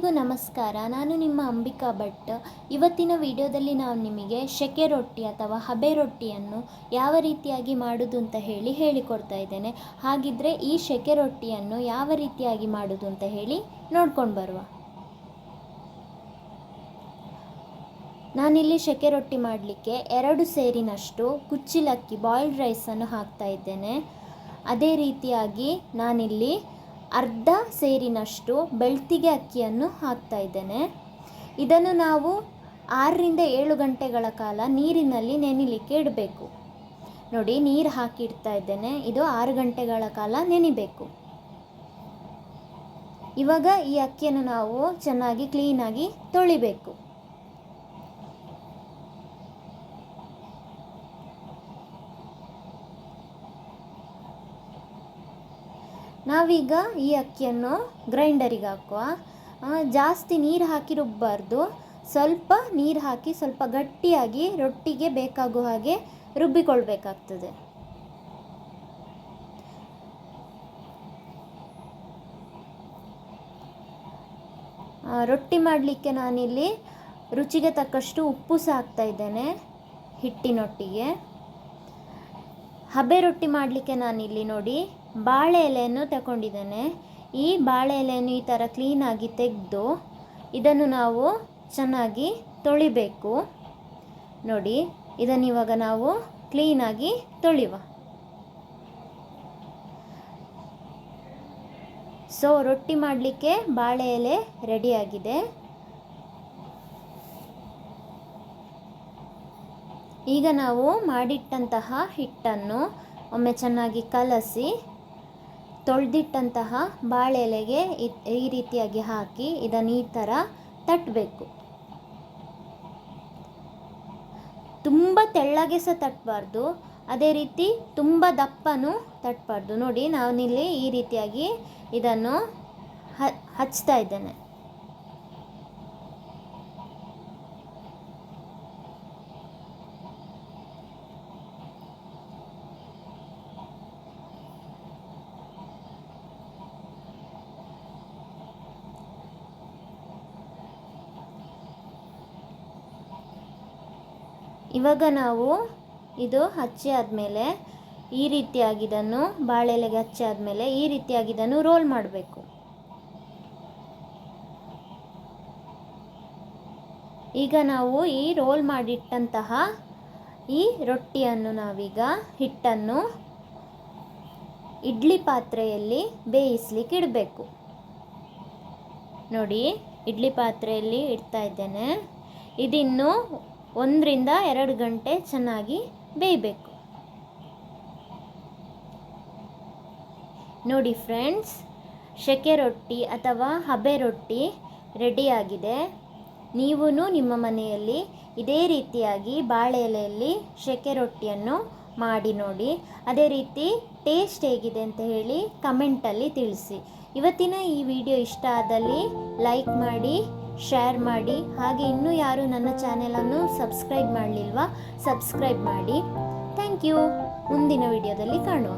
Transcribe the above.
ಎಲ್ಲರಿಗೂ ನಮಸ್ಕಾರ. ನಾನು ನಿಮ್ಮ ಅಂಬಿಕಾ ಭಟ್. ಇವತ್ತಿನ ವಿಡಿಯೋದಲ್ಲಿ ನಾನು ನಿಮಗೆ ಶೆಕೆ ರೊಟ್ಟಿ ಅಥವಾ ಹಬೆ ರೊಟ್ಟಿಯನ್ನು ಯಾವ ರೀತಿಯಾಗಿ ಮಾಡೋದು ಅಂತ ಹೇಳಿಕೊಡ್ತಾ ಇದ್ದೇನೆ. ಹಾಗಿದ್ರೆ ಈ ಶೆಕೆ ರೊಟ್ಟಿಯನ್ನು ಯಾವ ರೀತಿಯಾಗಿ ಮಾಡೋದು ಅಂತ ನೋಡ್ಕೊಂಡು ಬರುವ. ನಾನಿಲ್ಲಿ ಶೆಕೆ ರೊಟ್ಟಿ ಮಾಡಲಿಕ್ಕೆ 2 ಸೇರಿನಷ್ಟು ಕುಚ್ಚಿಲಕ್ಕಿ ಬಾಯ್ಲ್ಡ್ ರೈಸನ್ನು ಹಾಕ್ತಾ ಇದ್ದೇನೆ. ಅದೇ ರೀತಿಯಾಗಿ ನಾನಿಲ್ಲಿ ಅರ್ಧ ಸೇರಿನಷ್ಟು ಬೆಳ್ತಿಗೆ ಅಕ್ಕಿಯನ್ನು ಹಾಕ್ತಾ ಇದ್ದೇನೆ. ಇದನ್ನು ನಾವು 6 ರಿಂದ 7 ಗಂಟೆಗಳ ಕಾಲ ನೀರಿನಲ್ಲಿ ನೆನೆಯಲಿಕ್ಕೆ ಇಡಬೇಕು. ನೋಡಿ, ನೀರು ಹಾಕಿಡ್ತಾ ಇದ್ದೇನೆ. ಇದು 6 ಗಂಟೆಗಳ ಕಾಲ ನೆನೆಯಬೇಕು. ಇವಾಗ ಈ ಅಕ್ಕಿಯನ್ನು ನಾವು ಚೆನ್ನಾಗಿ ಕ್ಲೀನಾಗಿ ತೊಳಿಬೇಕು. ನಾವೀಗ ಈ ಅಕ್ಕಿಯನ್ನು ಗ್ರೈಂಡರಿಗೆ ಹಾಕುವ. ಜಾಸ್ತಿ ನೀರು ಹಾಕಿ ರುಬ್ಬಾರ್ದು. ಸ್ವಲ್ಪ ನೀರು ಹಾಕಿ ಸ್ವಲ್ಪ ಗಟ್ಟಿಯಾಗಿ ರೊಟ್ಟಿಗೆ ಬೇಕಾಗುವ ಹಾಗೆ ರುಬ್ಬಿಕೊಳ್ಬೇಕಾಗ್ತದೆ. ರೊಟ್ಟಿ ಮಾಡಲಿಕ್ಕೆ ನಾನಿಲ್ಲಿ ರುಚಿಗೆ ತಕ್ಕಷ್ಟು ಉಪ್ಪು ಸಹ ಹಾಕ್ತಾ ಇದ್ದೇನೆ ಹಿಟ್ಟಿನೊಟ್ಟಿಗೆ. ಹಬೆ ರೊಟ್ಟಿ ಮಾಡಲಿಕ್ಕೆ ನಾನಿಲ್ಲಿ ನೋಡಿ ಬಾಳೆ ಎಲೆಯನ್ನು ತಗೊಂಡಿದ್ದೇನೆ. ಈ ಬಾಳೆ ಎಲೆಯನ್ನು ಈ ಥರ ಕ್ಲೀನಾಗಿ ತೆಗೆದು ಇದನ್ನು ನಾವು ಚೆನ್ನಾಗಿ ತೊಳಿಬೇಕು. ನೋಡಿ, ಇದನ್ನು ಇವಾಗ ನಾವು ಕ್ಲೀನಾಗಿ ತೊಳೆಯುವ. ಸೊ ರೊಟ್ಟಿ ಮಾಡಲಿಕ್ಕೆ ಬಾಳೆ ಎಲೆ ರೆಡಿಯಾಗಿದೆ. ಈಗ ನಾವು ಮಾಡಿಟ್ಟಂತಹ ಹಿಟ್ಟನ್ನು ಒಮ್ಮೆ ಚೆನ್ನಾಗಿ ಕಲಸಿ ತೊಳೆದಿಟ್ಟಂತಹ ಬಾಳೆ ಎಲೆಗೆ ಈ ರೀತಿಯಾಗಿ ಹಾಕಿ ಇದನ್ನು ಈ ಥರ ತಟ್ಟಬೇಕು. ತುಂಬ ತೆಳ್ಳಗೆ ಸಹ ತಟ್ಟಬಾರ್ದು, ಅದೇ ರೀತಿ ತುಂಬ ದಪ್ಪನೂ ತಟ್ಟಬಾರ್ದು. ನೋಡಿ, ನಾನಿಲ್ಲಿ ಈ ರೀತಿಯಾಗಿ ಇದನ್ನು ಹಚ್ತಾ ಇದ್ದೇನೆ. ಇವಾಗ ನಾವು ಇದು ಹಚ್ಚಿ ಆದಮೇಲೆ ಈ ರೀತಿಯಾಗಿ ಇದನ್ನು ಬಾಳೆ ಎಲೆಗೆ ಹಚ್ಚಿ ಆದಮೇಲೆ ಈ ರೀತಿಯಾಗಿ ಇದನ್ನು ರೋಲ್ ಮಾಡಬೇಕು. ಈಗ ನಾವು ಈ ರೋಲ್ ಮಾಡಿಟ್ಟಂತಹ ಈ ರೊಟ್ಟಿಯನ್ನು ನಾವೀಗ ಹಿಟ್ಟನ್ನು ಇಡ್ಲಿ ಪಾತ್ರೆಯಲ್ಲಿ ಬೇಯಿಸ್ಲಿಕ್ಕೆ ಇಡಬೇಕು. ನೋಡಿ, ಇಡ್ಲಿ ಪಾತ್ರೆಯಲ್ಲಿ ಇಡ್ತಾ ಇದ್ದೇನೆ. ಇದಿನ್ನು 1 ರಿಂದ 2 ಗಂಟೆ ಚೆನ್ನಾಗಿ ಬೇಯಬೇಕು. ನೋಡಿ ಫ್ರೆಂಡ್ಸ್, ಶೆಕೆ ರೊಟ್ಟಿ ಅಥವಾ ಹಬೆ ರೊಟ್ಟಿ ರೆಡಿಯಾಗಿದೆ. ನೀವೂ ನಿಮ್ಮ ಮನೆಯಲ್ಲಿ ಇದೇ ರೀತಿಯಾಗಿ ಬಾಳೆ ಎಲೆಯಲ್ಲಿ ಶೆಕೆ ರೊಟ್ಟಿಯನ್ನು ಮಾಡಿ ನೋಡಿ. ಅದೇ ರೀತಿ ಟೇಸ್ಟ್ ಹೇಗಿದೆ ಅಂತ ಕಮೆಂಟಲ್ಲಿ ತಿಳಿಸಿ. ಇವತ್ತಿನ ಈ ವಿಡಿಯೋ ಇಷ್ಟ ಆದಲ್ಲಿ ಲೈಕ್ ಮಾಡಿ, ಶೇರ್ ಮಾಡಿ. ಹಾಗೆ ಇನ್ನೂ ಯಾರು ನನ್ನ ಚಾನೆಲನ್ನು ಸಬ್ಸ್ಕ್ರೈಬ್ ಮಾಡಲಿಲ್ವಾ, ಸಬ್ಸ್ಕ್ರೈಬ್ ಮಾಡಿ. Thank you. ಮುಂದಿನ ವಿಡಿಯೋದಲ್ಲಿ ಕಾಣುವ.